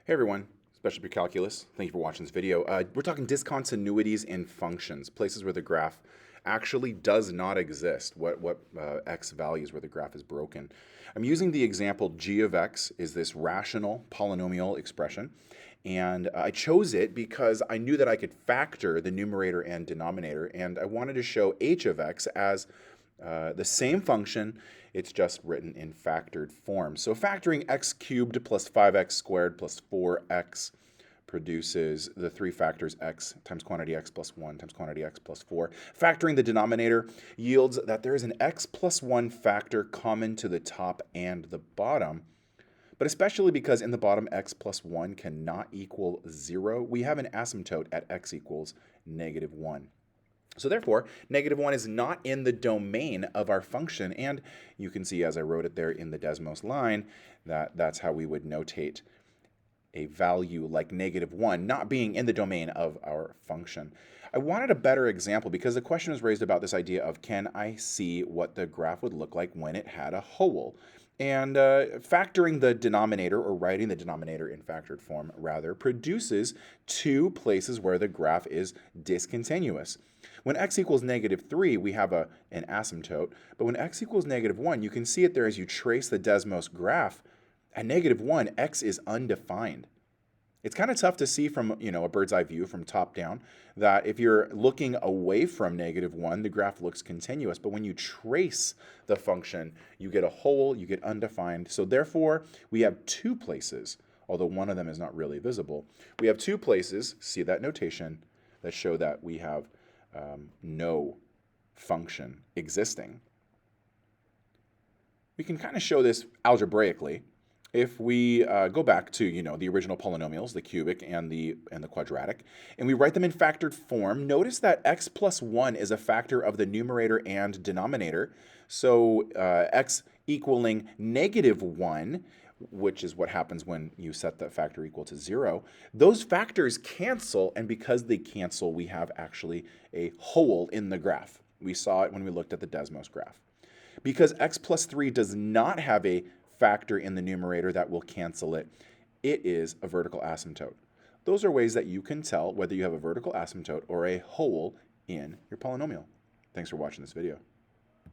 Hey everyone, Special Pure Calculus. Thank you for watching this video. We're talking discontinuities in functions, places where the graph actually does not exist, what x values where the graph is broken. I'm using the example g of x is this rational polynomial expression, and I chose it because I knew that I could factor the numerator and denominator, and I wanted to show h of x as the same function, it's just written in factored form. So factoring x cubed plus 5x squared plus 4x produces the three factors x times quantity x plus 1 times quantity x plus 4. Factoring the denominator yields that there is an x plus 1 factor common to the top and the bottom. But especially because in the bottom x plus 1 cannot equal 0, we have an asymptote at x equals negative 1. So therefore, negative 1 is not in the domain of our function, and you can see as I wrote it there in the Desmos line that that's how we would notate a value like negative 1 not being in the domain of our function. I wanted a better example because the question was raised about this idea of can I see what the graph would look like when it had a hole? And factoring the denominator, or writing the denominator in factored form rather, produces two places where the graph is discontinuous. When x equals negative 3, we have an asymptote, but when x equals negative 1, you can see it there as you trace the Desmos graph. At negative 1, x is undefined. It's kind of tough to see from a bird's eye view from top down that if you're looking away from negative 1, the graph looks continuous. But when you trace the function, you get a hole, you get undefined. So therefore, we have two places, although one of them is not really visible. We have two places, see that notation, that show that we have no function existing. We can kind of show this algebraically. If we go back to the original polynomials, the cubic and the quadratic, and we write them in factored form, notice that x plus 1 is a factor of the numerator and denominator. So x equaling negative 1, which is what happens when you set the factor equal to 0, those factors cancel, and because they cancel, we have actually a hole in the graph. We saw it when we looked at the Desmos graph. Because x plus 3 does not have a factor in the numerator that will cancel it, it is a vertical asymptote. Those are ways that you can tell whether you have a vertical asymptote or a hole in your polynomial. Thanks for watching this video.